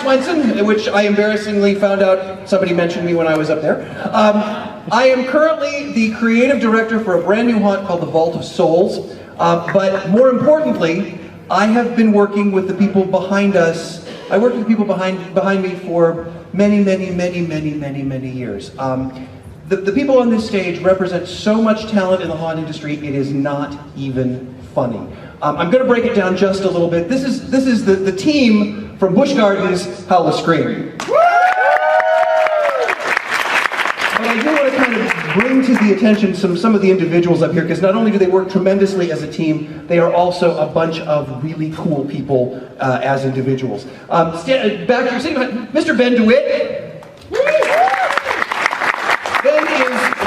Swenson, which I embarrassingly found out somebody mentioned me when I was up there. I am currently the creative director for a brand new haunt called the Vault of Souls. But more importantly, I have been working with the people behind us. I worked with the people behind me for many years. The people on this stage represent so much talent in the haunt industry, it is not even funny. I'm going to break it down just a little bit. This is the team from Busch Gardens, howloscream. But I do want to kind of bring to the attention some of the individuals up here, because not only do they work tremendously as a team, they are also a bunch of really cool people as individuals. Back here, Mr. Ben DeWitt.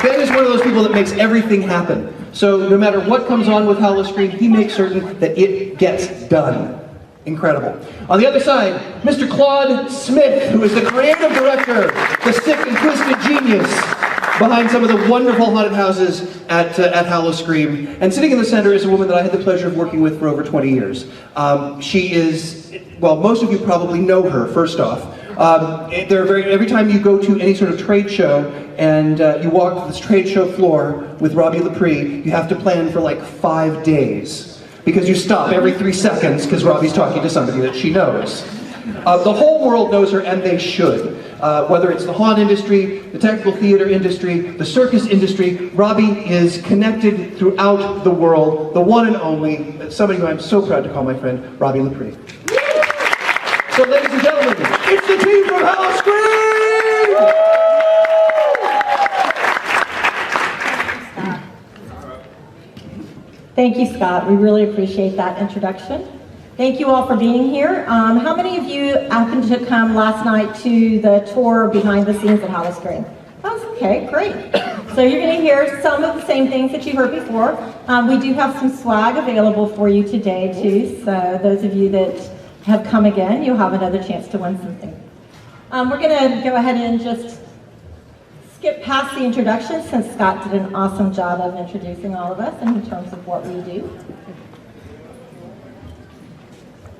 Ben is one of those people that makes everything happen. So no matter what comes on with howloscream, he makes certain that it gets done. Incredible. On the other side, Mr. Claude Smith, who is the creative director, the sick and twisted genius behind some of the wonderful haunted houses at howloscream. And sitting in the center is a woman that I had the pleasure of working with for over 20 years. She is, well, most of you probably know her, first off. Every time you go to any sort of trade show and you walk this trade show floor with Robbie Lepre, you have to plan for like 5 days. Because you stop every 3 seconds because Robbie's talking to somebody that she knows. The whole world knows her, and they should. Whether it's the haunt industry, the technical theater industry, the circus industry, Robbie is connected throughout the world. The one and only, somebody who I'm so proud to call my friend, Robbie Lepre. So ladies and gentlemen, it's the team from howloscream! Thank you, Scott. We really appreciate that introduction. Thank you all for being here. How many of you happened to come last night to the tour behind the scenes at howloscream? Okay, great. So you're going to hear some of the same things that you heard before. We do have some swag available for you today, too. So those of you that have come again, you'll have another chance to win something. We're going to go ahead and just skip past the introduction, since Scott did an awesome job of introducing all of us in terms of what we do.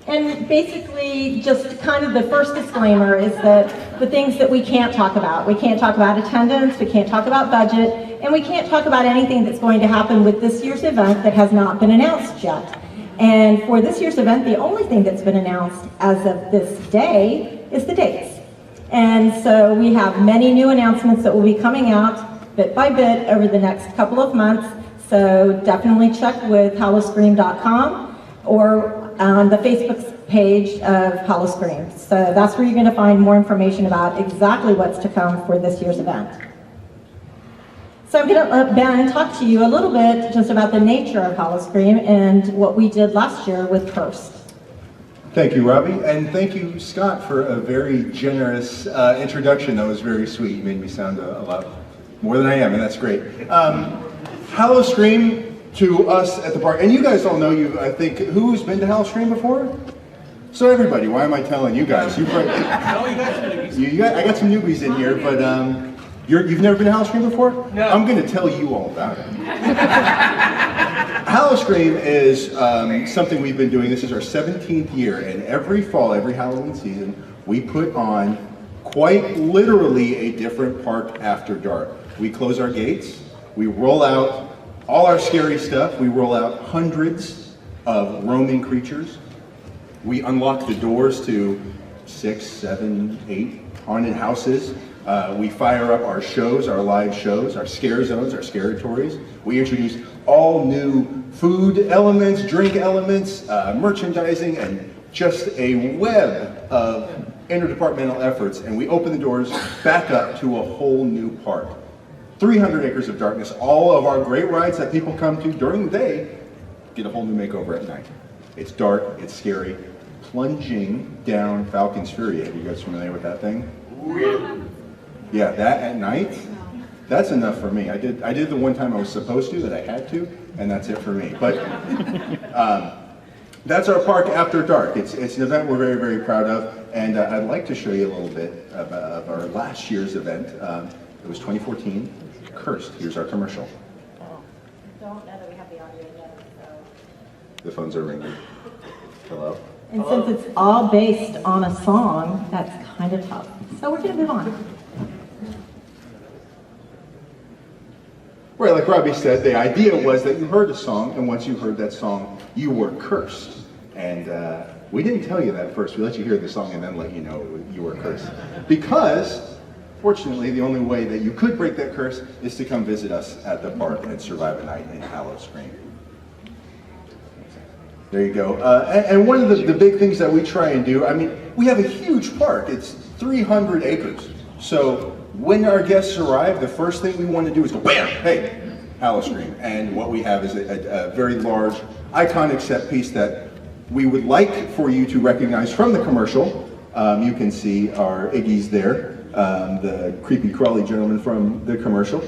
And basically, just kind of the first disclaimer is that the things that we can't talk about. We can't talk about attendance, we can't talk about budget, and we can't talk about anything that's going to happen with this year's event that has not been announced yet. And for this year's event, the only thing that's been announced as of this day is the dates. And so we have many new announcements that will be coming out bit by bit over the next couple of months. So definitely check with howloscream.com or on the Facebook page of howloscream. So that's where you're going to find more information about exactly what's to come for this year's event. So I'm going to let Ben talk to you a little bit just about the nature of howloscream and what we did last year with Cursed. Thank you, Robbie, and thank you, Scott, for a very generous introduction. That was very sweet. You made me sound a lot more than I am, and that's great. howloscream, to us at the park, and you guys all know, I think, who's been to howloscream before? So everybody, why am I telling you guys? I got some newbies in here, but you've never been to howloscream before? No. I'm going to tell you all about it. howloscream is something we've been doing. This is our 17th year, and every fall, every Halloween season, we put on quite literally a different park after dark. We close our gates, we roll out all our scary stuff, we roll out hundreds of roaming creatures, we unlock the doors to 6, 7, 8 haunted houses. We fire up our shows, our live shows, our scare zones, our scaratories. We introduce all new food elements, drink elements, merchandising, and just a web of interdepartmental efforts. And we open the doors back up to a whole new park. 300 acres of darkness. All of our great rides that people come to during the day get a whole new makeover at night. It's dark, it's scary. Plunging down Falcon's Fury. Are you guys familiar with that thing? Yeah, that at night, that's enough for me. I did the one time I was supposed to, that I had to, and that's it for me. But that's our park after dark. It's an event we're very, very proud of, and I'd like to show you a little bit of our last year's event. It was 2014, Cursed. Here's our commercial. Oh, don't know that we have the audio yet, so. The phones are ringing. Hello? And since it's all based on a song, that's kind of tough. So we're going to move on. Right, like Robbie said, the idea was that you heard a song, and once you heard that song, you were cursed. And we didn't tell you that at first. We let you hear the song and then let you know you were cursed. Because, fortunately, the only way that you could break that curse is to come visit us at the park and survive a night in howloscream. There you go. And one of the big things that we try and do, I mean, we have a huge park. It's 300 acres. So when our guests arrive, the first thing we want to do is go, bam, hey, howloscream. And what we have is a very large, iconic set piece that we would like for you to recognize from the commercial. You can see our Iggy's there, the creepy crawly gentleman from the commercial.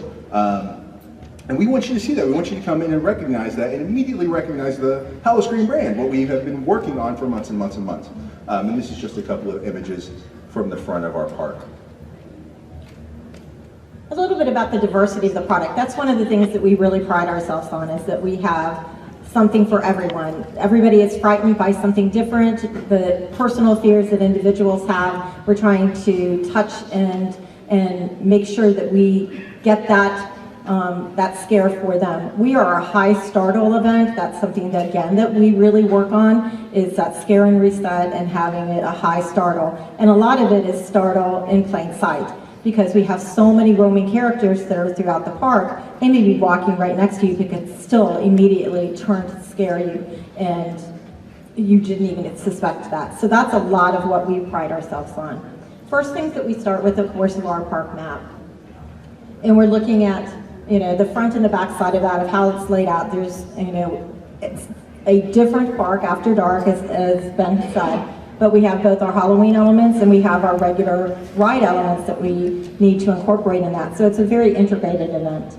And we want you to see that. We want you to come in and recognize that and immediately recognize the howloscream brand, what we have been working on for months and months and months. And this is just a couple of images from the front of our park. A little bit about the diversity of the product. That's one of the things that we really pride ourselves on, is that we have something for everyone. Everybody is frightened by something different. The personal fears that individuals have, we're trying to touch and make sure that we get that scare for them. We are a high startle event. That's something that, again, that we really work on, is that scare and reset and having it a high startle. And a lot of it is startle in plain sight, because we have so many roaming characters that are throughout the park. They may be walking right next to you, but could still immediately turn to scare you, and you didn't even suspect that. So that's a lot of what we pride ourselves on. First things that we start with, of course, is our park map. And we're looking at, the front and the back side of that, of how it's laid out. There's, it's a different park after dark, as Ben said. But we have both our Halloween elements and we have our regular ride elements that we need to incorporate in that. So it's a very integrated event.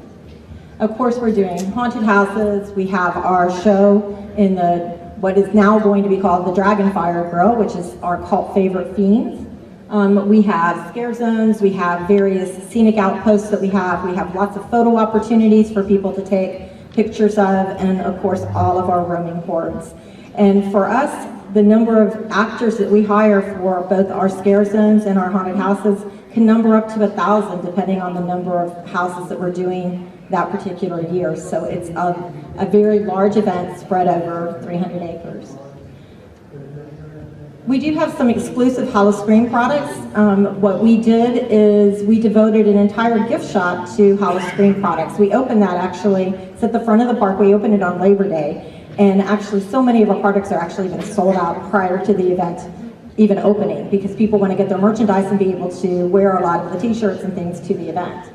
Of course, we're doing haunted houses. We have our show in what is now going to be called the Dragonfire Grill, which is our cult favorite fiends. We have scare zones. We have various scenic outposts that we have. We have lots of photo opportunities for people to take pictures of, and of course, all of our roaming hordes. And for us, the number of actors that we hire for both our scare zones and our haunted houses can number up to 1,000, depending on the number of houses that we're doing that particular year. So it's a very large event spread over 300 acres. We do have some exclusive howloscream products. What we did is we devoted an entire gift shop to howloscream products. We opened that, actually, it's at the front of the park. We opened it on Labor Day. And actually, so many of our products are actually been sold out prior to the event even opening, because people want to get their merchandise and be able to wear a lot of the t-shirts and things to the event.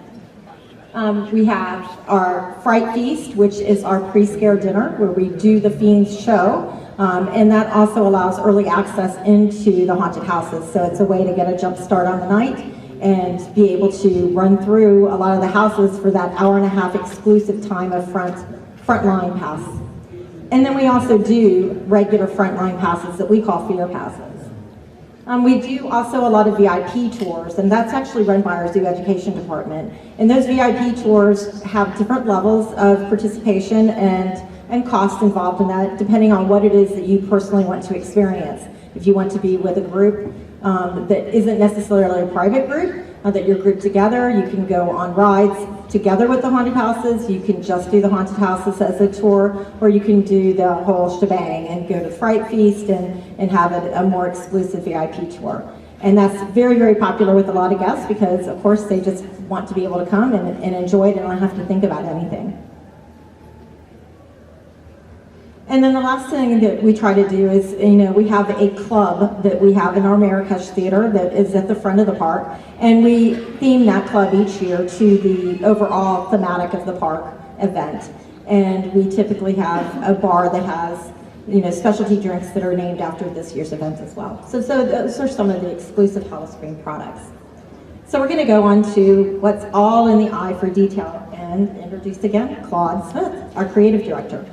We have our Fright Feast, which is our pre-scare dinner, where we do the Fiends show. And that also allows early access into the haunted houses. So it's a way to get a jump start on the night and be able to run through a lot of the houses for that hour-and-a-half exclusive time of frontline pass. And then we also do regular frontline passes that we call fear passes. We do also a lot of VIP tours, and that's actually run by our zoo education department. And those VIP tours have different levels of participation and cost involved in that, depending on what it is that you personally want to experience. If you want to be with a group that isn't necessarily a private group, that you're grouped together, you can go on rides together with the haunted houses. You can just do the haunted houses as a tour, or you can do the whole shebang and go to Fright Feast and have a more exclusive VIP tour. And that's very, very popular with a lot of guests, because of course they just want to be able to come and enjoy it and not have to think about anything. And then the last thing that we try to do is, we have a club that we have in our Marrakesh Theater that is at the front of the park, and we theme that club each year to the overall thematic of the park event. And we typically have a bar that has, specialty drinks that are named after this year's event as well. So those are some of the exclusive howloscream products. So we're going to go on to what's all in the eye for detail, and introduce again Claude Smith, our creative director.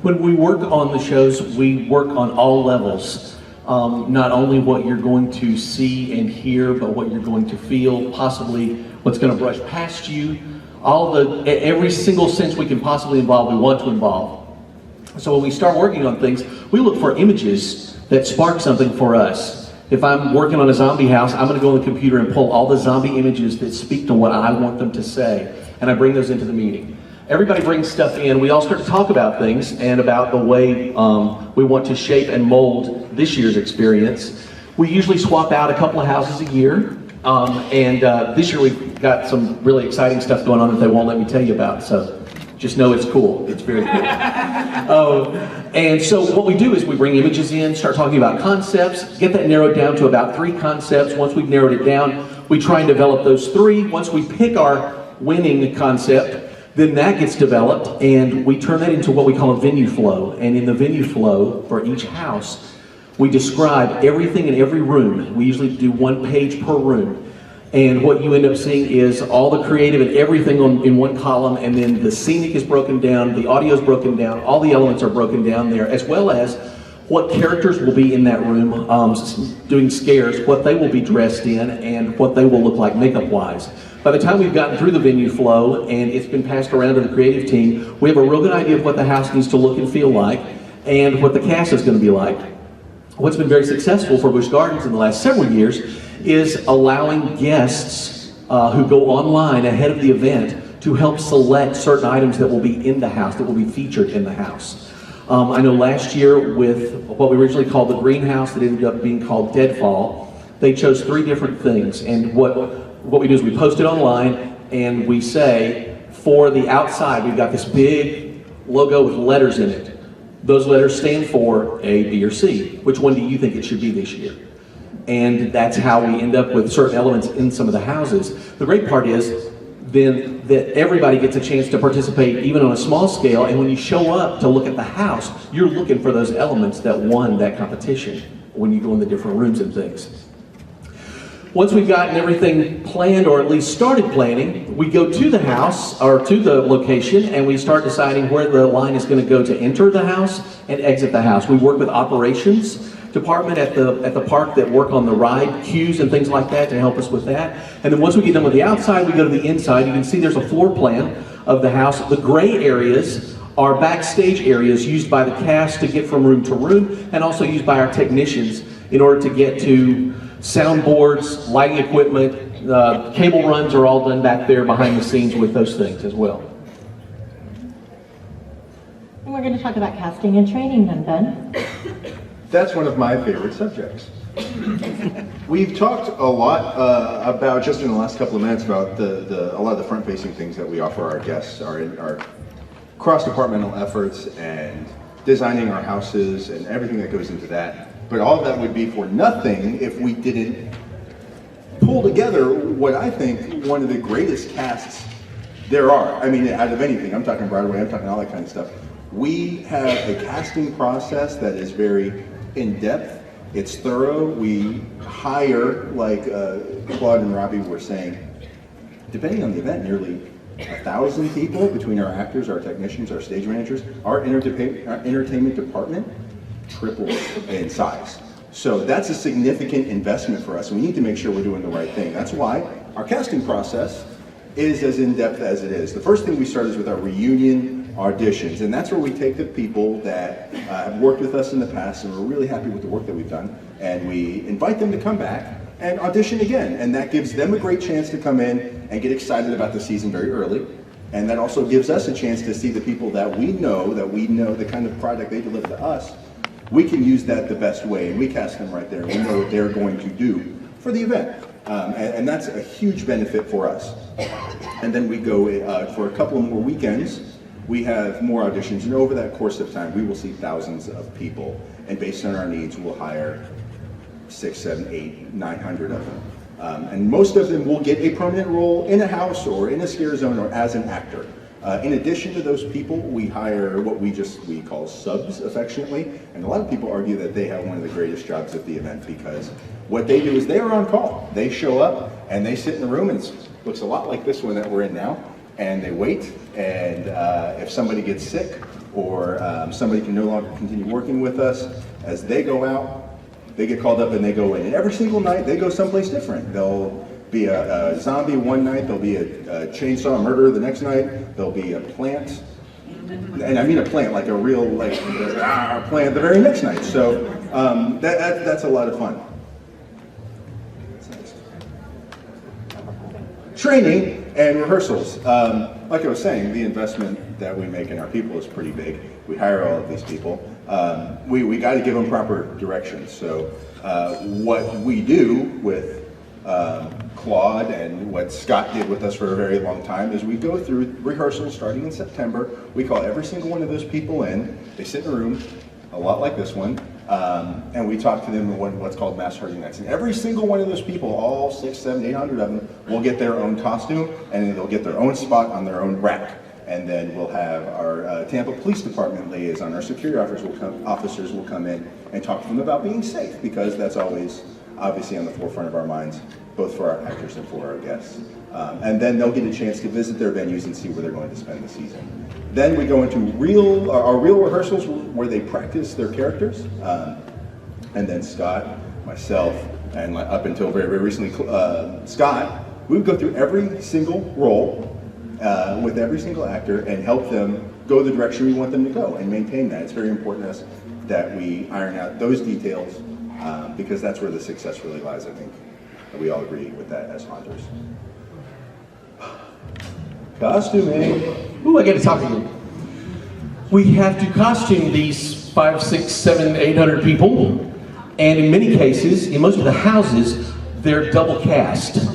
When we work on the shows, we work on all levels. Not only what you're going to see and hear, but what you're going to feel, possibly what's going to brush past you. Every single sense we can possibly involve, we want to involve. So when we start working on things, we look for images that spark something for us. If I'm working on a zombie house, I'm going to go on the computer and pull all the zombie images that speak to what I want them to say, and I bring those into the meeting. Everybody brings stuff in. We all start to talk about things and about the way we want to shape and mold this year's experience. We usually swap out a couple of houses a year, and this year we've got some really exciting stuff going on that they won't let me tell you about, so just know it's cool. It's very cool. And so what we do is we bring images in, start talking about concepts, get that narrowed down to about 3 concepts. Once we've narrowed it down, we try and develop those 3. Once we pick our winning concept, then that gets developed, and we turn that into what we call a venue flow. And in the venue flow for each house, we describe everything in every room. We usually do 1 page per room. And what you end up seeing is all the creative and everything in one column, and then the scenic is broken down, the audio is broken down, all the elements are broken down there, as well as what characters will be in that room doing scares, what they will be dressed in, and what they will look like makeup-wise. By the time we've gotten through the venue flow and it's been passed around to the creative team, we have a real good idea of what the house needs to look and feel like and what the cast is going to be like. What's been very successful for Busch Gardens in the last several years is allowing guests who go online ahead of the event to help select certain items that will be in the house, that will be featured in the house. I know last year with what we originally called the greenhouse that ended up being called Deadfall, they chose 3 different things. And what we do is we post it online and we say, for the outside, we've got this big logo with letters in it. Those letters stand for A, B, or C. Which one do you think it should be this year? And that's how we end up with certain elements in some of the houses. The great part is then that everybody gets a chance to participate even on a small scale, and when you show up to look at the house, you're looking for those elements that won that competition when you go in the different rooms and things. Once we've gotten everything planned, or at least started planning, we go to the house, or to the location, and we start deciding where the line is going to go to enter the house and exit the house. We work with operations department at the park that work on the ride queues and things like that to help us with that. And then once we get done with the outside, we go to the inside. You can see there's a floor plan of the house. The gray areas are backstage areas used by the cast to get from room to room, and also used by our technicians in order to get to soundboards, lighting equipment. Cable runs are all done back there behind the scenes with those things as well. And we're going to talk about casting and training then, Ben. That's one of my favorite subjects. We've talked a lot about, just in the last couple of minutes, about a lot of the front-facing things that we offer our guests, our cross-departmental efforts and designing our houses and everything that goes into that. But all of that would be for nothing if we didn't pull together what I think one of the greatest casts there are. I mean, out of anything. I'm talking Broadway, I'm talking all that kind of stuff. We have a casting process that is very in-depth. It's thorough. We hire, like Claude and Robbie were saying, depending on the event, nearly 1,000 people between our actors, our technicians, our stage managers. Our entertainment department tripled in size. So that's a significant investment for us. We need to make sure we're doing the right thing. That's why our casting process is as in-depth as it is. The first thing we start is with our reunion auditions, and that's where we take the people that have worked with us in the past and we're really happy with the work that we've done, and we invite them to come back and audition again. And that gives them a great chance to come in and get excited about the season very early. And that also gives us a chance to see the people that we know the kind of product they deliver to us. We can use that the best way, and we cast them right there. We know what they're going to do for the event. And that's a huge benefit for us. And then we go for a couple of more weekends. We have more auditions, and over that course of time, we will see thousands of people. And based on our needs, we'll hire 6, 7, 8, 900 of them. And most of them will get a permanent role in a house or in a scare zone or as an actor. In addition to those people, we hire what we call subs affectionately. And a lot of people argue that they have one of the greatest jobs at the event, because what they do is they are on call. They show up and they sit in the room, and it looks a lot like this one that we're in now. And they wait, and if somebody gets sick or somebody can no longer continue working with us, as they go out, they get called up and they go in. And every single night they go someplace different. They'll be a zombie one night, there'll be a chainsaw murderer the next night, there'll be a plant, and I mean a plant, like a real plant the very next night. So That's a lot of fun. Training and rehearsals. Like I was saying, the investment that we make in our people is pretty big. We hire all of these people. We got to give them proper direction. So what we do with Claude and what Scott did with us for a very long time is we go through rehearsals starting in September. We call every single one of those people in. They sit in a room, a lot like this one, and we talk to them in what's called mass herding nights. And every single one of those people, all 600, 700, 800 of them, will get their own costume, and then they'll get their own spot on their own rack. And then we'll have our Tampa Police Department liaison, our security officers will come in and talk to them about being safe, because that's always obviously on the forefront of our minds, both for our actors and for our guests. And then they'll get a chance to visit their venues and see where they're going to spend the season. Then we go into our real rehearsals where they practice their characters. And then Scott, myself, and up until very, very recently, Scott, we would go through every single role with every single actor and help them go the direction we want them to go and maintain that. It's very important to us that we iron out those details because that's where the success really lies, I think. We all agree with that as hunters. Costuming. Ooh, I get to talk to you. We have to costume these 5, 6, 7, 800 people, and in many cases, in most of the houses, they're double cast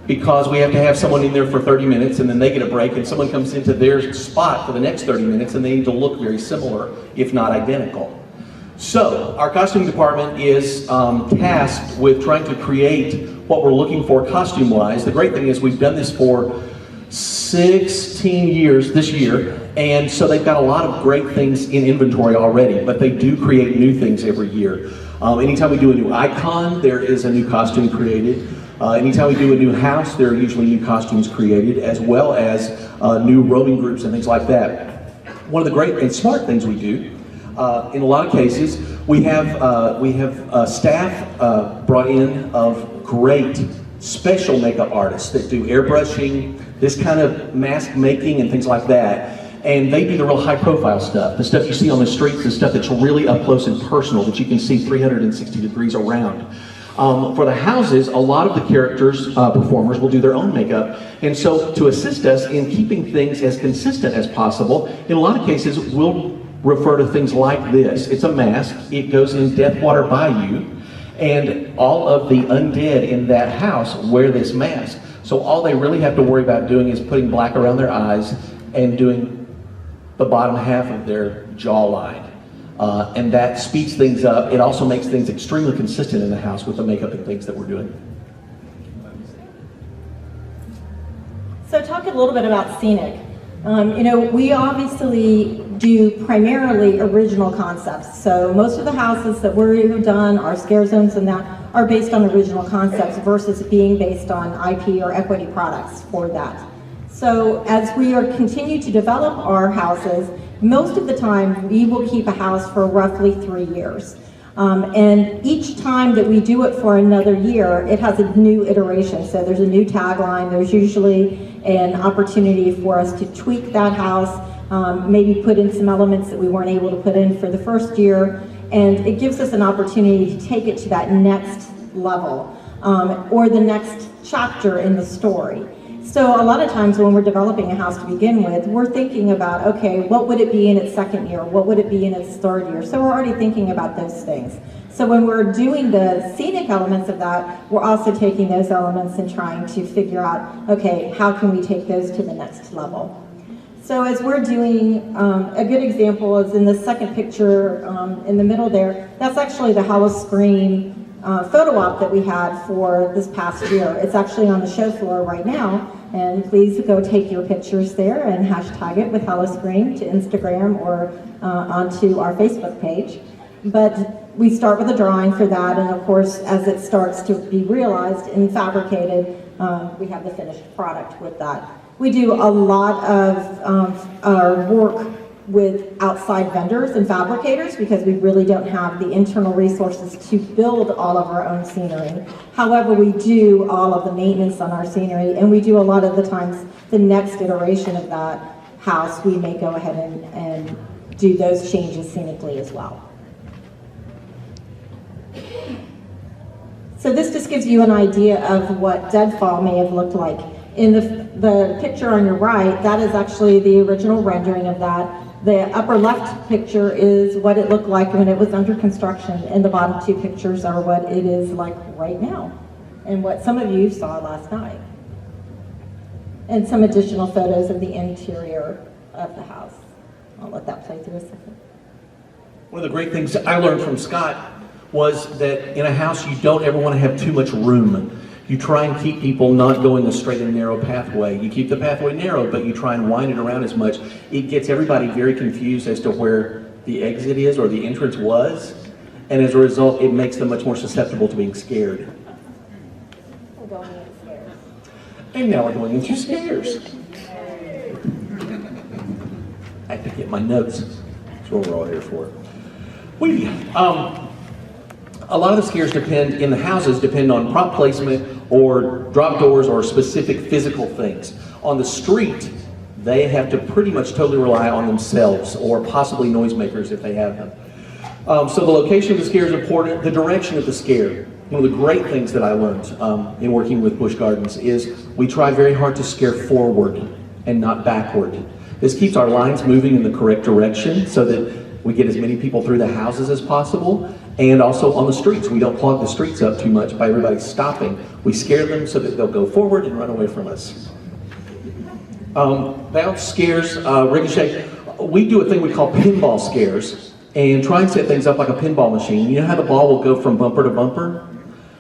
because we have to have someone in there for 30 minutes and then they get a break and someone comes into their spot for the next 30 minutes and they need to look very similar, if not identical. So, our costume department is tasked with trying to create what we're looking for costume-wise. The great thing is we've done this for 16 years this year, and so they've got a lot of great things in inventory already, but they do create new things every year. Anytime we do a new icon, there is a new costume created. Anytime we do a new house, there are usually new costumes created, as well as new roaming groups and things like that. One of the great and smart things we do, in a lot of cases, we have staff brought in of great special makeup artists that do airbrushing, this kind of mask making and things like that. And they do the real high profile stuff, the stuff you see on the streets, the stuff that's really up close and personal, that you can see 360 degrees around. For the houses, a lot of the characters, performers, will do their own makeup. And so to assist us in keeping things as consistent as possible, in a lot of cases, we'll refer to things like this. It's a mask, it goes in Deathwater Bayou, and all of the undead in that house wear this mask. So all they really have to worry about doing is putting black around their eyes and doing the bottom half of their jawline. And that speeds things up. It also makes things extremely consistent in the house with the makeup and things that we're doing. So talk a little bit about scenic. We obviously do primarily original concepts. So most of the houses that we've done, our scare zones and that, are based on original concepts versus being based on IP or equity products for that. So as we continue to develop our houses, most of the time we will keep a house for roughly 3 years. And each time that we do it for another year, it has a new iteration. So there's a new tagline, there's usually an opportunity for us to tweak that house, maybe put in some elements that we weren't able to put in for the first year, and it gives us an opportunity to take it to that next level, or the next chapter in the story. So a lot of times when we're developing a house to begin with, we're thinking about, okay, what would it be in its second year? What would it be in its third year? So we're already thinking about those things. So when we're doing the scenic elements of that, we're also taking those elements and trying to figure out, okay, how can we take those to the next level? So as we're doing, a good example is in the second picture in the middle there, that's actually the howloscream photo op that we had for this past year. It's actually on the show floor right now, and please go take your pictures there and hashtag it with howloscream to Instagram or onto our Facebook page. But we start with a drawing for that, and of course, as it starts to be realized and fabricated, we have the finished product with that. We do a lot of our work with outside vendors and fabricators because we really don't have the internal resources to build all of our own scenery. However, we do all of the maintenance on our scenery, and we do a lot of the times the next iteration of that house, we may go ahead and do those changes scenically as well. So this just gives you an idea of what deadfall may have looked like. In the picture on your right, that is actually the original rendering of that. The upper left picture is what it looked like when it was under construction, and the bottom two pictures are what it is like right now, and what some of you saw last night. And some additional photos of the interior of the house. I'll let that play through a second. One of the great things I learned from Scott was that in a house you don't ever want to have too much room. You try and keep people not going a straight and narrow pathway. You keep the pathway narrow, but you try and wind it around as much. It gets everybody very confused as to where the exit is or the entrance was, and as a result, it makes them much more susceptible to being scared. We're going into stairs. And now we're going into stairs. I have to get my notes. That's what we're all here for. A lot of the scares in the houses depend on prop placement or drop doors or specific physical things. On the street, they have to pretty much totally rely on themselves or possibly noisemakers if they have them. So the location of the scare is important, the direction of the scare. One of the great things that I learned in working with Busch Gardens is we try very hard to scare forward and not backward. This keeps our lines moving in the correct direction so that we get as many people through the houses as possible, and also on the streets. We don't clog the streets up too much by everybody stopping. We scare them so that they'll go forward and run away from us. Bounce scares, ricochet. We do a thing we call pinball scares, and try and set things up like a pinball machine. You know how the ball will go from bumper to bumper?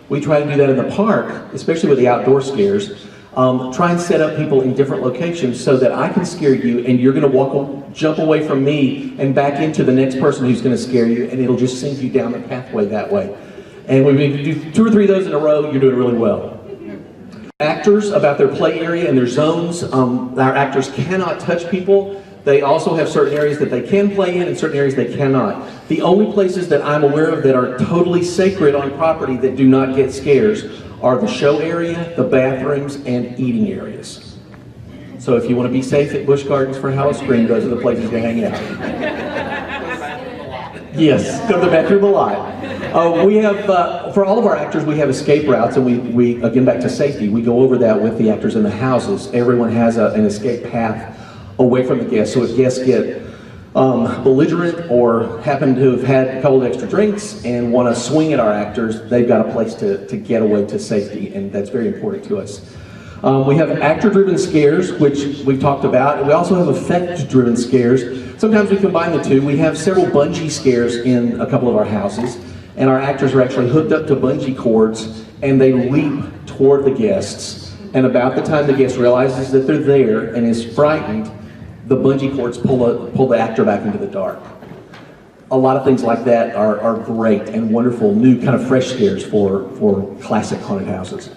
We try to do that in the park, especially with the outdoor scares. Try and set up people in different locations so that I can scare you and you're going to jump away from me and back into the next person who's going to scare you, and it'll just send you down the pathway that way. And when you do 2 or 3 of those in a row, you're doing really well. Actors about their play area and their zones. Our actors cannot touch people. They also have certain areas that they can play in and certain areas they cannot. The only places that I'm aware of that are totally sacred on property that do not get scares are the show area, the bathrooms, and eating areas. So if you want to be safe at Busch Gardens for Howloscream, those are the places to hang out. Yes, go to the bathroom a lot. We have, for all of our actors, we have escape routes, and we again, back to safety, we go over that with the actors in the houses. Everyone has an escape path away from the guests, so if guests get belligerent or happen to have had a couple of extra drinks and want to swing at our actors, they've got a place to get away to safety, and that's very important to us. We have actor-driven scares, which we've talked about, and we also have effect-driven scares. Sometimes we combine the two. We have several bungee scares in a couple of our houses, and our actors are actually hooked up to bungee cords, and they leap toward the guests, and about the time the guest realizes that they're there and is frightened, the bungee cords pull the actor back into the dark. A lot of things like that are great and wonderful, new kind of fresh scares for classic haunted houses.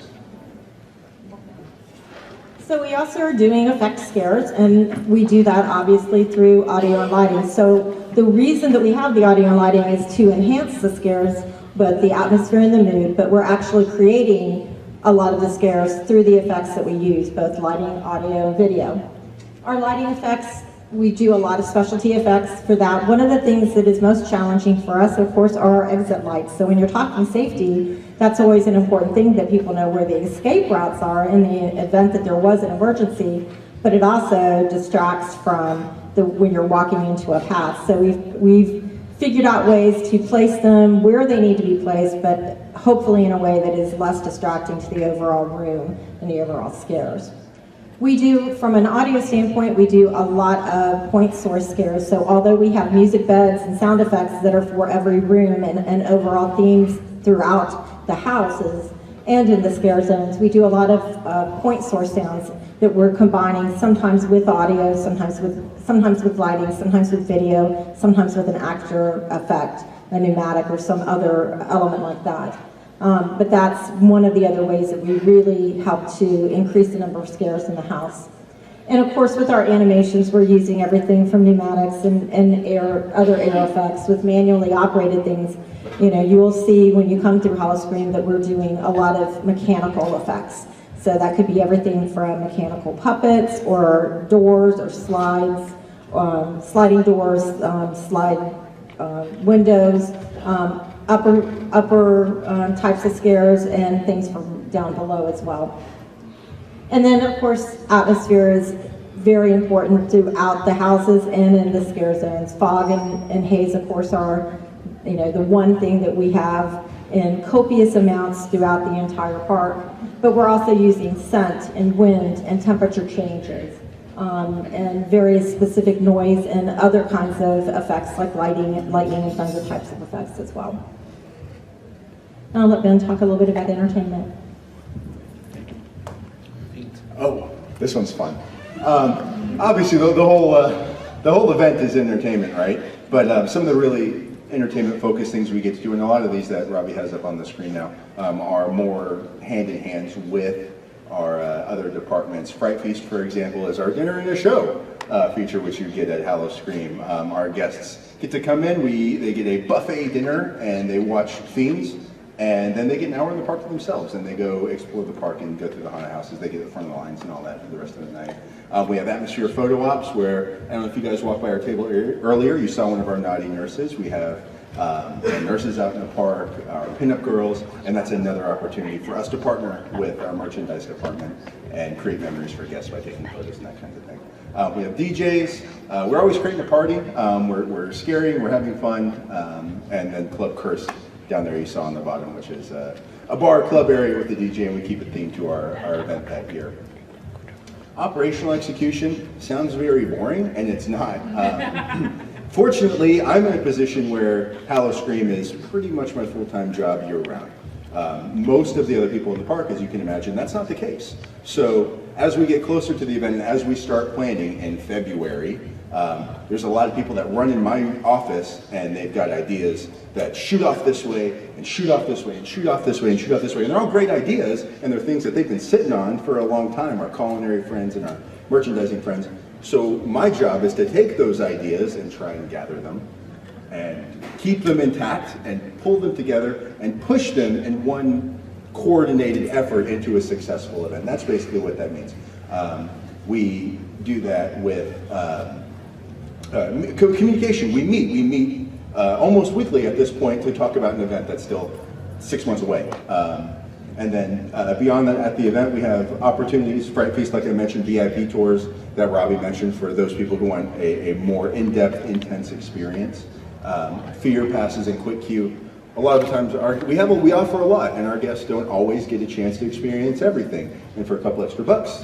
So we also are doing effect scares, and we do that obviously through audio and lighting. So the reason that we have the audio and lighting is to enhance the scares, both the atmosphere and the mood, but we're actually creating a lot of the scares through the effects that we use, both lighting, audio, and video. Our lighting effects, we do a lot of specialty effects for that. One of the things that is most challenging for us, of course, are our exit lights. So when you're talking safety, that's always an important thing, that people know where the escape routes are in the event that there was an emergency, but it also distracts from when you're walking into a path. So we've figured out ways to place them where they need to be placed, but hopefully in a way that is less distracting to the overall room and the overall scares. We do, from an audio standpoint, we do a lot of point source scares. So although we have music beds and sound effects that are for every room and overall themes throughout the houses and in the scare zones, we do a lot of point source sounds that we're combining sometimes with audio, sometimes with lighting, sometimes with video, sometimes with an actor effect, a pneumatic or some other element like that. But that's one of the other ways that we really help to increase the number of scares in the house. And of course, with our animations, we're using everything from pneumatics and other air effects with manually operated things. You know, you will see when you come through Howloscream that we're doing a lot of mechanical effects. So that could be everything from mechanical puppets or doors or slides, sliding doors, slide windows. upper types of scares and things from down below as well. And then, of course, atmosphere is very important throughout the houses and in the scare zones. Fog and haze, of course, are the one thing that we have in copious amounts throughout the entire park. But we're also using scent and wind and temperature changes and various specific noise and other kinds of effects like lightning and thunder types of effects as well. And I'll let Ben talk a little bit about entertainment. Oh, this one's fun. Obviously, the whole event is entertainment, right? But some of the really entertainment-focused things we get to do, and a lot of these that Robbie has up on the screen now, are more hand-in-hands with our other departments. Fright Feast, for example, is our dinner and a show feature, which you get at howloscream. Our guests get to come in, they get a buffet dinner, and they watch themes. And then they get an hour in the park to themselves, and they go explore the park and go through the haunted houses. They get in front of the lines and all that for the rest of the night. We have atmosphere photo ops where, I don't know if you guys walked by our table earlier, you saw one of our naughty nurses. We have nurses out in the park, our pinup girls, and that's another opportunity for us to partner with our merchandise department and create memories for guests by taking photos and that kind of thing. We have DJs. We're always creating a party. We're scaring, we're having fun, and then Club Curse down there you saw on the bottom, which is a bar club area with the DJ, and we keep it themed to our event that year. Operational execution sounds very boring, and it's not. Fortunately, I'm in a position where howloscream is pretty much my full-time job year-round. Most of the other people in the park, as you can imagine, that's not the case. So as we get closer to the event and as we start planning in February, there's a lot of people that run in my office and they've got ideas that shoot off this way and shoot off this way and shoot off this way and shoot off this way. And they're all great ideas, and they're things that they've been sitting on for a long time, our culinary friends and our merchandising friends. So my job is to take those ideas and try and gather them and keep them intact and pull them together and push them in one coordinated effort into a successful event. That's basically what that means. We do that with communication. We meet almost weekly at this point to talk about an event that's still 6 months away. And then beyond that, at the event, we have opportunities, Fright Feast, like I mentioned, VIP tours that Robbie mentioned for those people who want a more in-depth, intense experience. Fear passes and quick queue. A lot of the times we offer a lot, and our guests don't always get a chance to experience everything. And for a couple extra bucks,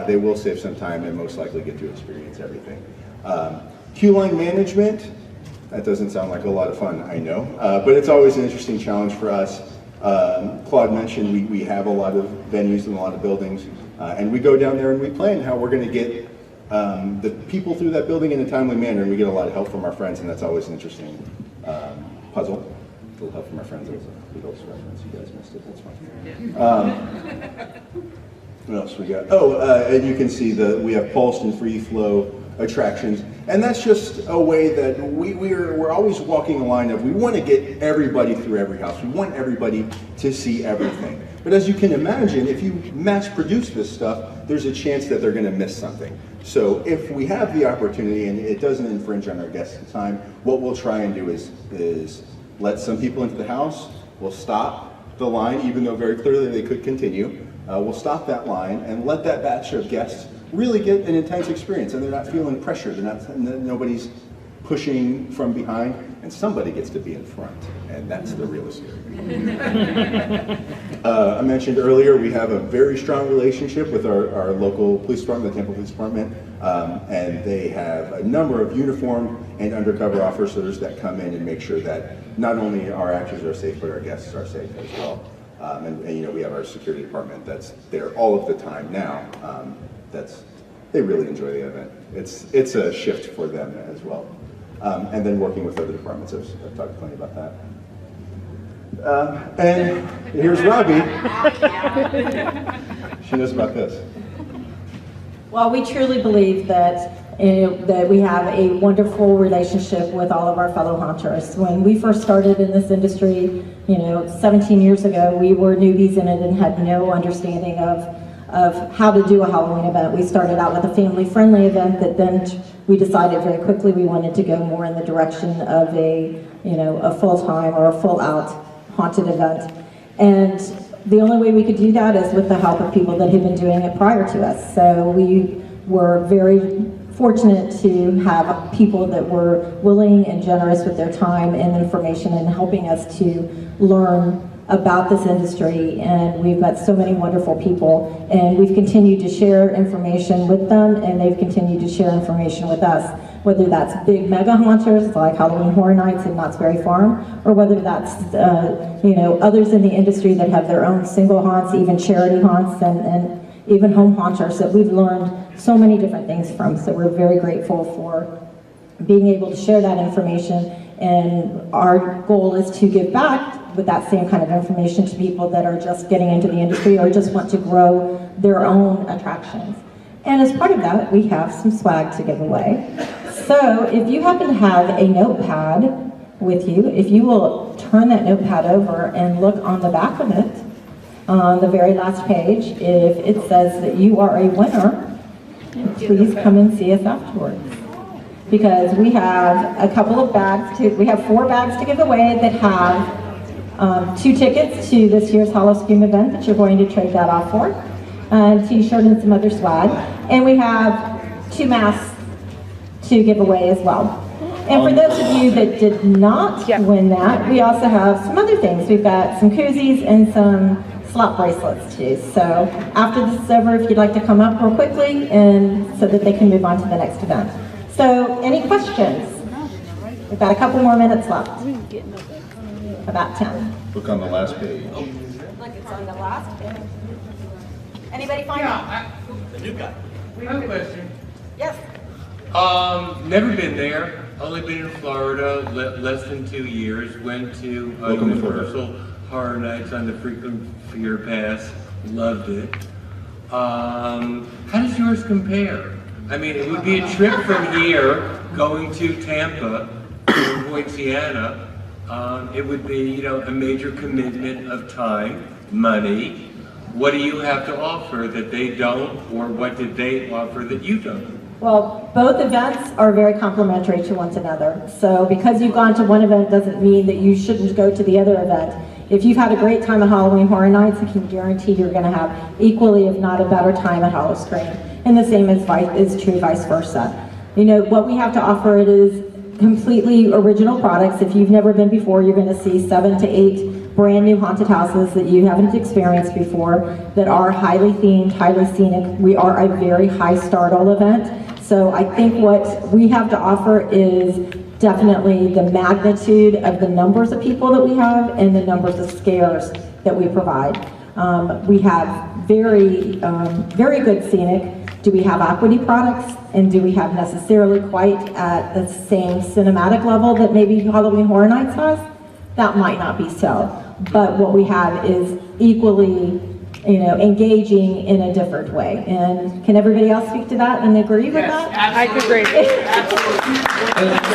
they will save some time and most likely get to experience everything. Queue line management, that doesn't sound like a lot of fun, I know, but it's always an interesting challenge for us. Claude mentioned we have a lot of venues and a lot of buildings, and we go down there and we plan how we're going to get the people through that building in a timely manner, and we get a lot of help from our friends, and that's always an interesting puzzle. A little help from our friends. That was a Beatles reference. You guys missed it. That's fine. What else we got? Oh, and you can see we have pulsed and free flow attractions, and that's just a way that we're always walking a line of we want to get everybody through every house. We want everybody to see everything. But as you can imagine, if you mass produce this stuff, there's a chance that they're going to miss something. So if we have the opportunity and it doesn't infringe on our guests' time, what we'll try and do is let some people into the house. We'll stop the line, even though very clearly they could continue. We'll stop that line and let that batch of guests really get an intense experience, and they're not feeling pressure. Nobody's pushing from behind, and somebody gets to be in front, and that's the real scary. I mentioned earlier we have a very strong relationship with our local police department, the Tampa Police Department, and they have a number of uniformed and undercover officers that come in and make sure that not only our actors are safe, but our guests are safe as well. And we have our security department that's there all of the time now. They really enjoy the event. It's a shift for them as well. And then working with other departments, I've talked plenty about that. And here's Robbie. She knows about this. Well, we truly believe that we have a wonderful relationship with all of our fellow haunters. When we first started in this industry, 17 years ago, we were newbies in it and had no understanding of of how to do a Halloween event. We started out with a family-friendly event that then we decided very quickly we wanted to go more in the direction of a full-time or a full-out haunted event. And the only way we could do that is with the help of people that had been doing it prior to us. So we were very fortunate to have people that were willing and generous with their time and information and helping us to learn about this industry. And we've got so many wonderful people, and we've continued to share information with them, and they've continued to share information with us, whether that's big mega haunters like Halloween Horror Nights in Knott's Berry Farm, or whether that's others in the industry that have their own single haunts, even charity haunts, and even home haunters that we've learned so many different things from. So we're very grateful for being able to share that information, and our goal is to give back with that same kind of information to people that are just getting into the industry or just want to grow their own attractions. And as part of that, we have some swag to give away. So if you happen to have a notepad with you, if you will turn that notepad over and look on the back of it, on the very last page, if it says that you are a winner, please come and see us afterwards. Because we have a couple of bags, we have 4 bags to give away that have 2 tickets to this year's howloscream event that you're going to trade that off for, a t-shirt and some other swag. And we have 2 masks to give away as well. And for those of you that did not win that, we also have some other things. We've got some koozies and some slot bracelets too. So after this is over, if you'd like to come up real quickly and so that they can move on to the next event. So any questions? We've got a couple more minutes left. About 10. Look on the last page. Look, it's on the last page. Anybody find it? You got it. I have a question. Yes. Never been there. Only been in Florida, less than 2 years. Went to Welcome to Universal Horror Nights on the Frequent Fear Pass. Loved it. How does yours compare? I mean, it would be a trip from here going to Tampa, to Poinciana. It would be, a major commitment of time, money. What do you have to offer that they don't, or what did they offer that you don't? Well, both events are very complementary to one another. So because you've gone to one event doesn't mean that you shouldn't go to the other event. If you've had a great time at Halloween Horror Nights, I can guarantee you're going to have equally, if not a better time at Howloscream. And the same is true vice versa. What we have to offer it is completely original products. If you've never been before, you're going to see 7 to 8 brand new haunted houses that you haven't experienced before that are highly themed, highly scenic. We are a very high startle event. So I think what we have to offer is definitely the magnitude of the numbers of people that we have and the numbers of scares that we provide. We have very good scenic. Do we have equity products? And do we have necessarily quite at the same cinematic level that maybe Halloween Horror Nights has? That might not be so. But what we have is equally, engaging in a different way. And can everybody else speak to that and agree with that? I agree.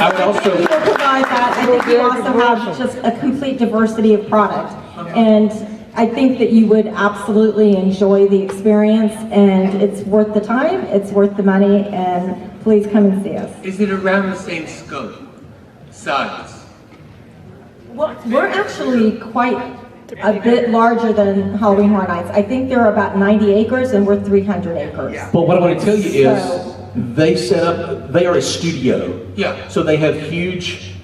I would also People provide that. I think we also have just a complete diversity of product. And I think that you would absolutely enjoy the experience, and it's worth the time, it's worth the money, and please come and see us. Is it around the same scope, size? Well, we're actually quite a bit larger than Halloween Horror Nights. I think they're about 90 acres, and we're 300 acres. But what I want to tell you is, So- they are a studio. Yeah. So they have huge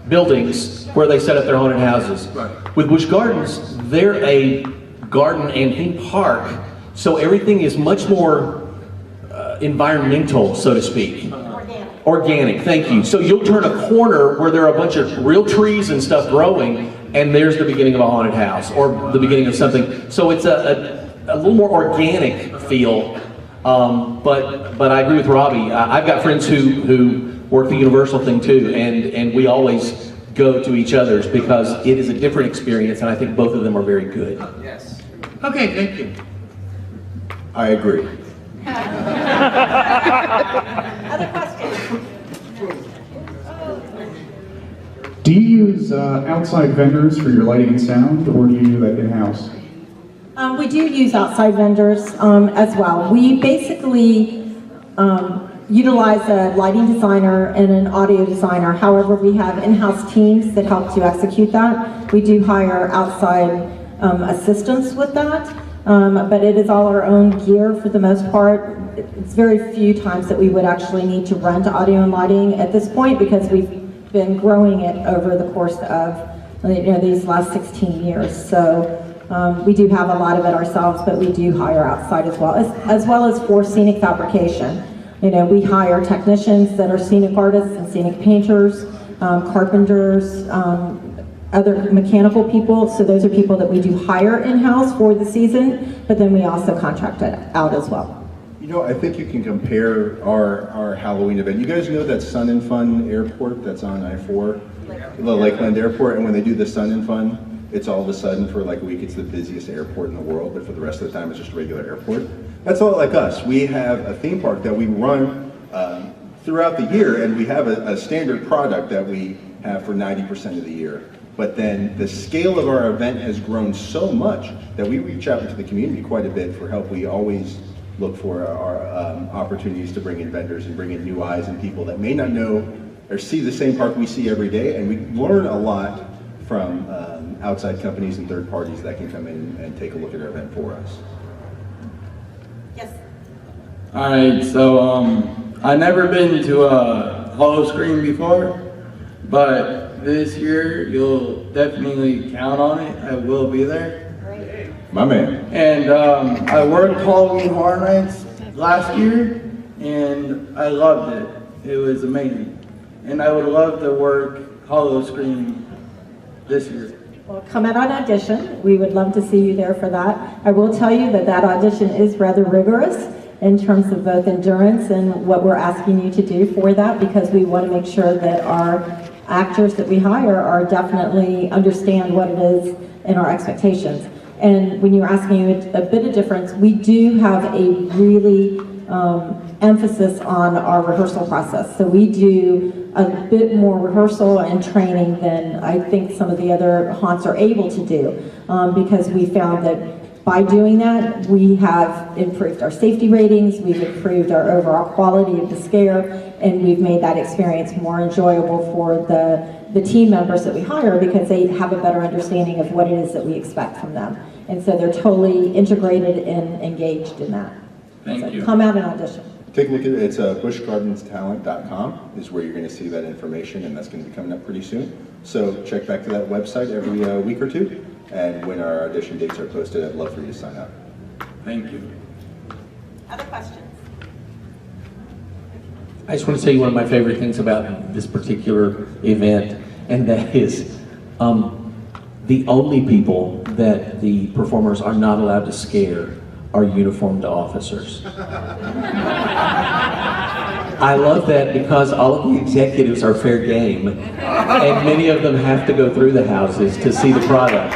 buildings where they set up their haunted houses. Right. With Busch Gardens, they're a garden and theme park, so everything is much more environmental, so to speak. Organic, thank you. So you'll turn a corner where there are a bunch of real trees and stuff growing, and there's the beginning of a haunted house, or the beginning of something. So it's a little more organic feel. But I agree with Robbie. I've got friends who work the Universal thing too, and we always go to each other's because it is a different experience, and I think both of them are very good. Yes. Okay, thank you. I agree. Other questions? Do you use outside vendors for your lighting and sound, or do you do that in-house? We do use outside vendors as well. We basically utilize a lighting designer and an audio designer. However, we have in-house teams that help to execute that. We do hire outside assistance with that, but it is all our own gear for the most part. It's very few times that we would actually need to rent audio and lighting at this point because we've been growing it over the course of these last 16 years. So we do have a lot of it ourselves, but we do hire outside as well as for scenic fabrication. We hire technicians that are scenic artists and scenic painters, carpenters, other mechanical people. So those are people that we do hire in-house for the season, but then we also contract it out as well. I think you can compare our Halloween event. You guys know that Sun and Fun airport that's on I-4, the Lakeland Airport, and when they do the Sun and Fun, it's all of a sudden for like a week it's the busiest airport in the world, but for the rest of the time it's just a regular airport. That's a lot like us. We have a theme park that we run throughout the year, and we have a standard product that we have for 90% of the year. But then the scale of our event has grown so much that we reach out into the community quite a bit for help. We always look for our opportunities to bring in vendors and bring in new eyes and people that may not know or see the same park we see every day, and we learn a lot from outside companies and third parties that can come in and take a look at our event for us. Yes. All right, so I've never been to a howloscream before, but this year you'll definitely count on it. I will be there. Great. My man. And I worked Halloween Horror Nights last year, and I loved it. It was amazing. And I would love to work howloscream this year. Well, come out on audition. We would love to see you there for that. I will tell you that audition is rather rigorous in terms of both endurance and what we're asking you to do for that, because we want to make sure that our actors that we hire are definitely understand what it is and our expectations. And when you're asking a bit of difference, we do have a really emphasis on our rehearsal process. So we do a bit more rehearsal and training than I think some of the other haunts are able to do, because we found that by doing that, we have improved our safety ratings, we've improved our overall quality of the scare, and we've made that experience more enjoyable for the team members that we hire, because they have a better understanding of what it is that we expect from them. And so they're totally integrated and engaged in that. Thank you. Come out and audition. Take a look at it. It's bushgardenstalent.com is where you're going to see that information, and that's going to be coming up pretty soon. So check back to that website every week or two, and when our audition dates are posted, I'd love for you to sign up. Thank you. Other questions? I just want to tell you one of my favorite things about this particular event, and that is the only people that the performers are not allowed to scare are uniformed officers. I love that because all of the executives are fair game, and many of them have to go through the houses to see the product.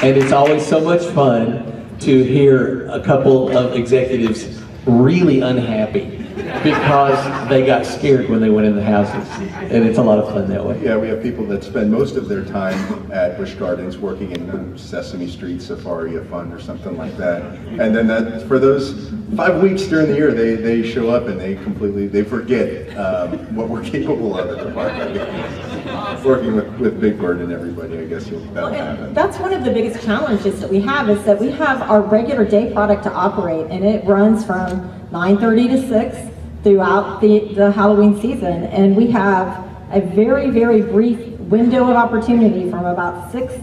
And it's always so much fun to hear a couple of executives really unhappy because they got scared when they went in the houses. And it's a lot of fun that way. Yeah, we have people that spend most of their time at Busch Gardens working in Sesame Street Safari of Fun or something like that. And then for those 5 weeks during the year, they show up and they forget what we're capable of at the park. Working with Big Bird and everybody, I guess that'll happen. That's one of the biggest challenges that we have, is that we have our regular day product to operate, and it runs from 9:30 to 6 throughout the Halloween season, and we have a very, very brief window of opportunity from about 6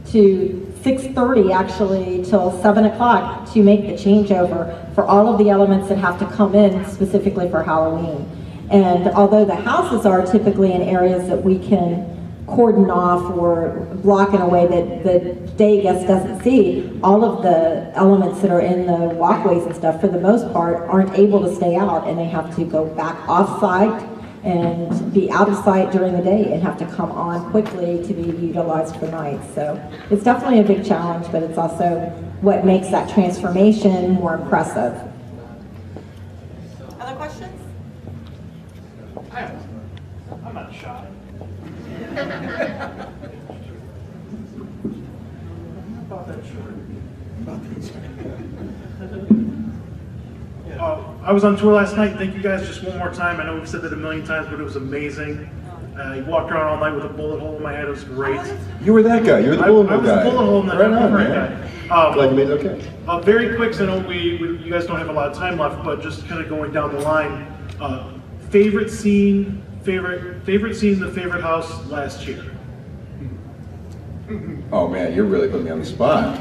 to 6:30 actually till 7 o'clock to make the changeover for all of the elements that have to come in specifically for Halloween. And although the houses are typically in areas that we can cordon off or block in a way that the day guest doesn't see, all of the elements that are in the walkways and stuff, for the most part, aren't able to stay out, and they have to go back off-site and be out of sight during the day and have to come on quickly to be utilized for night. So it's definitely a big challenge, but it's also what makes that transformation more impressive. Other questions? I'm not shy. About that short. I was on tour last night. Thank you guys just one more time. I know we've said that a million times, but it was amazing. I walked around all night with a bullet hole in my head. It was great. You were that guy. You were the bullet hole guy. I was the bullet hole in the right head. on, Right man. guy. Glad you made it okay. Very quick, so I know you guys don't have a lot of time left, but just kind of going down the line. Favorite scene in the favorite house last year. Oh man, you're really putting me on the spot.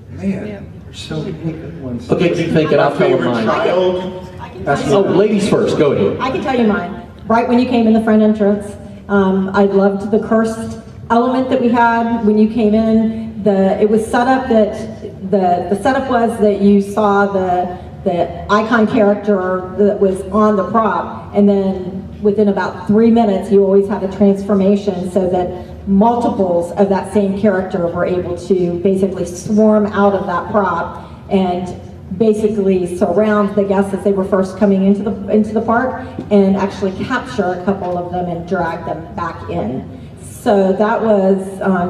Man, there's so many good ones. Okay, keep thinking, I'll tell them mine. Oh, ladies first, go ahead. I can tell you mine. Right when you came in the front entrance, I loved the cursed element that we had when you came in. It was set up that the setup was that you saw the icon character that was on the prop, and then within about 3 minutes you always had a transformation so that multiples of that same character were able to basically swarm out of that prop and basically surround the guests as they were first coming into the park and actually capture a couple of them and drag them back in. So that was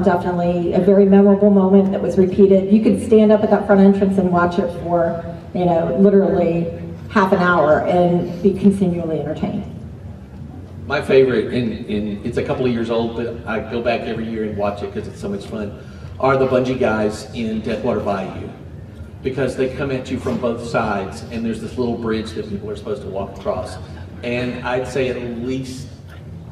definitely a very memorable moment that was repeated. You could stand up at that front entrance and watch it for, literally half an hour and be continually entertained. My favorite, and it's a couple of years old, but I go back every year and watch it because it's so much fun, are the bungee guys in Deathwater Bayou. Because they come at you from both sides, and there's this little bridge that people are supposed to walk across. And I'd say at least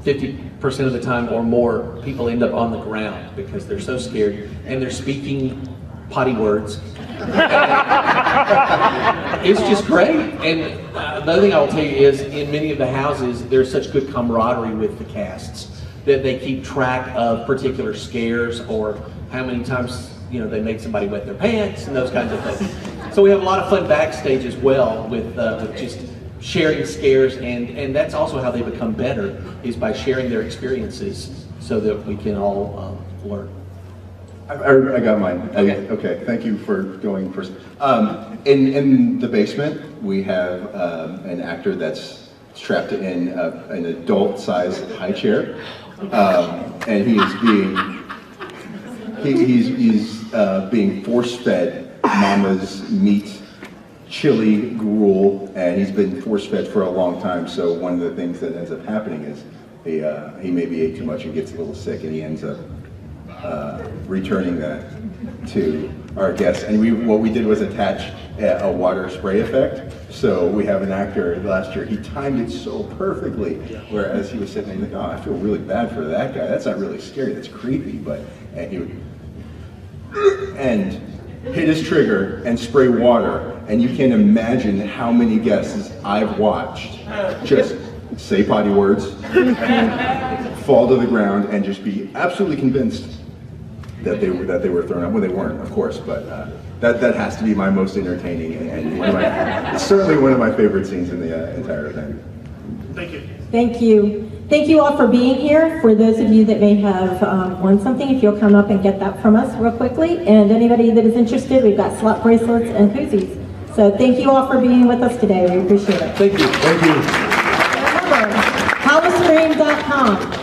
50% of the time or more, people end up on the ground because they're so scared, and they're speaking potty words. It's just great. And the other thing I will tell you is, in many of the houses, there's such good camaraderie with the casts that they keep track of particular scares or how many times they made somebody wet their pants and those kinds of things. So we have a lot of fun backstage as well with just sharing scares, and that's also how they become better, is by sharing their experiences so that we can all learn. I got mine. Okay. Okay, thank you for going first. In the basement, we have an actor that's strapped in an adult-sized high chair, and he's being force-fed Mama's meat, chili gruel, and he's been force-fed for a long time. So one of the things that ends up happening is he maybe ate too much and gets a little sick, and he ends up returning that to our guests. And what we did was attach a water spray effect. So we have an actor last year, he timed it so perfectly, whereas he was sitting there like, oh, I feel really bad for that guy. That's not really scary, that's creepy, and he would and hit his trigger and spray water, and you can't imagine how many guests I've watched just say potty words, fall to the ground, and just be absolutely convinced that they were thrown up. Well, they weren't, of course, but that has to be my most entertaining and certainly one of my favorite scenes in the entire event. Thank you. Thank you. Thank you all for being here. For those of you that may have won something, if you'll come up and get that from us real quickly. And anybody that is interested, we've got slot bracelets and koozies. So thank you all for being with us today. We appreciate it. Thank you. Thank you. Remember, howloscream.com.